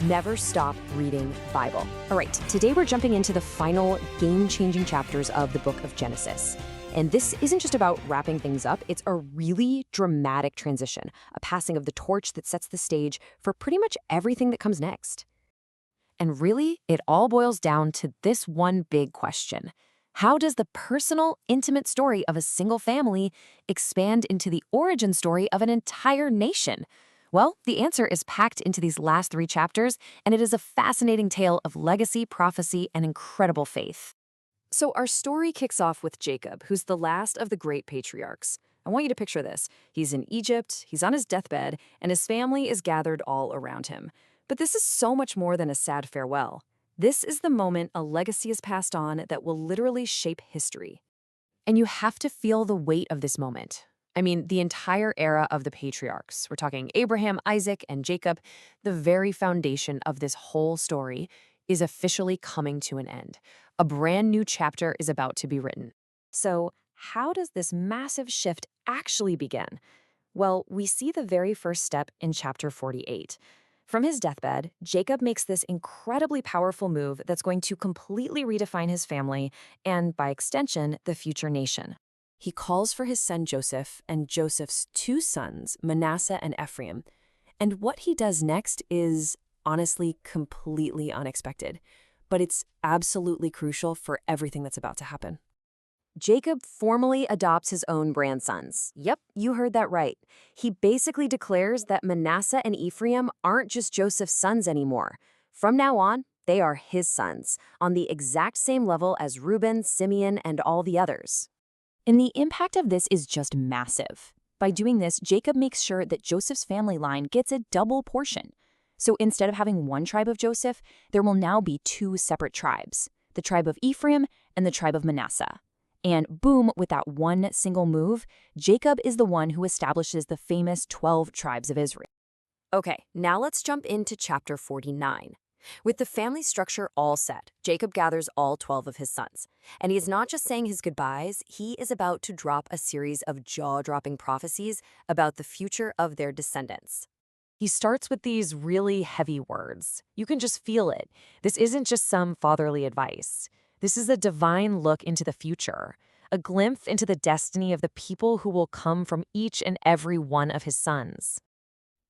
Never stop reading Bible. All right, today we're jumping into the final game-changing chapters of the book of Genesis. And this isn't just about wrapping things up, it's a really dramatic transition, a passing of the torch that sets the stage for pretty much everything that comes next. And really, it all boils down to this one big question. How does the personal, intimate story of a single family expand into the origin story of an entire nation? Well, the answer is packed into these last 3 chapters, and it is a fascinating tale of legacy, prophecy, and incredible faith. So our story kicks off with Jacob, who's the last of the great patriarchs. I want you to picture this. He's in Egypt, he's on his deathbed, and his family is gathered all around him. But this is so much more than a sad farewell. This is the moment a legacy is passed on that will literally shape history. And you have to feel the weight of this moment. I mean, the entire era of the patriarchs. We're talking Abraham, Isaac, and Jacob. The very foundation of this whole story is officially coming to an end. A brand new chapter is about to be written. So, how does this massive shift actually begin? Well, we see the very first step in chapter 48. From his deathbed, Jacob makes this incredibly powerful move that's going to completely redefine his family and, by extension, the future nation. He calls for his son Joseph and Joseph's 2 sons, Manasseh and Ephraim. And what he does next is, honestly, completely unexpected. But it's absolutely crucial for everything that's about to happen. Jacob formally adopts his own grandsons. Yep, you heard that right. He basically declares that Manasseh and Ephraim aren't just Joseph's sons anymore. From now on, they are his sons, on the exact same level as Reuben, Simeon, and all the others. And the impact of this is just massive. By doing this, Jacob makes sure that Joseph's family line gets a double portion. So instead of having one tribe of Joseph, there will now be 2 separate tribes, the tribe of Ephraim and the tribe of Manasseh. And boom, with that one single move, Jacob is the one who establishes the famous 12 tribes of Israel. Okay, now let's jump into chapter 49. With the family structure all set, Jacob gathers all 12 of his sons. And he is not just saying his goodbyes, he is about to drop a series of jaw-dropping prophecies about the future of their descendants. He starts with these really heavy words. You can just feel it. This isn't just some fatherly advice. This is a divine look into the future, a glimpse into the destiny of the people who will come from each and every one of his sons.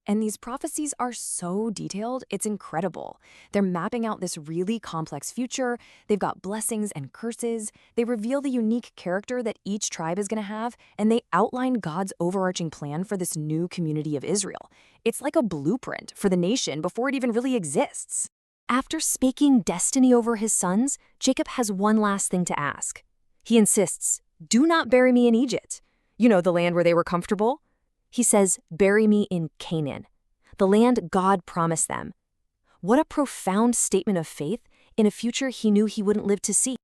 And these prophecies are so detailed, it's incredible. They're mapping out this really complex future. They've got blessings and curses. They reveal the unique character that each tribe is going to have, and they outline God's overarching plan for this new community of Israel. It's like a blueprint for the nation before it even really exists. After speaking destiny over his sons, Jacob has one last thing to ask. He insists, "Do not bury me in Egypt." You know, the land where they were comfortable? He says, "Bury me in Canaan," the land God promised them. What a profound statement of faith in a future he knew he wouldn't live to see.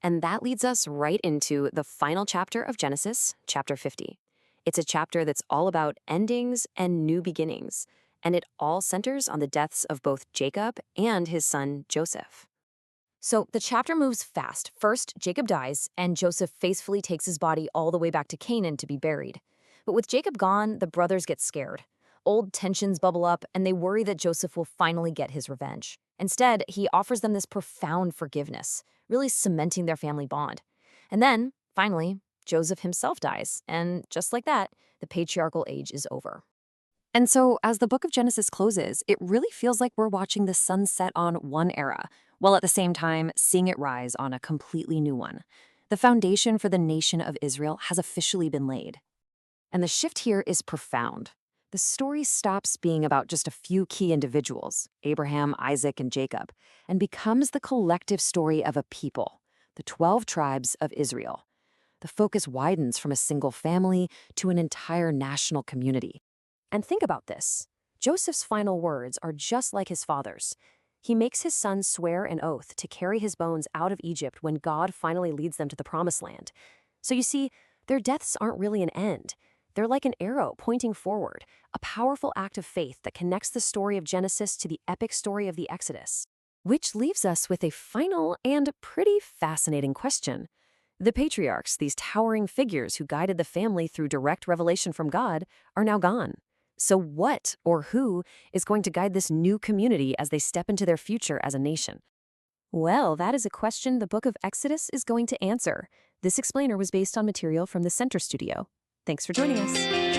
And that leads us right into the final chapter of Genesis, chapter 50. It's a chapter that's all about endings and new beginnings, and it all centers on the deaths of both Jacob and his son Joseph. So the chapter moves fast. First, Jacob dies, and Joseph faithfully takes his body all the way back to Canaan to be buried. But with Jacob gone, the brothers get scared. Old tensions bubble up, and they worry that Joseph will finally get his revenge. Instead, he offers them this profound forgiveness, really cementing their family bond. And then, finally, Joseph himself dies, and just like that, the patriarchal age is over. And so, as the book of Genesis closes, it really feels like we're watching the sun set on one era, while at the same time seeing it rise on a completely new one. The foundation for the nation of Israel has officially been laid. And the shift here is profound. The story stops being about just a few key individuals, Abraham, Isaac, and Jacob, and becomes the collective story of a people, the 12 tribes of Israel. The focus widens from a single family to an entire national community. And think about this. Joseph's final words are just like his father's. He makes his sons swear an oath to carry his bones out of Egypt when God finally leads them to the promised land. So you see, their deaths aren't really an end. They're like an arrow pointing forward, a powerful act of faith that connects the story of Genesis to the epic story of the Exodus. Which leaves us with a final and pretty fascinating question. The patriarchs, these towering figures who guided the family through direct revelation from God, are now gone. So what or who is going to guide this new community as they step into their future as a nation? Well, that is a question the book of Exodus is going to answer. This explainer was based on material from the Center Studio. Thanks for joining us.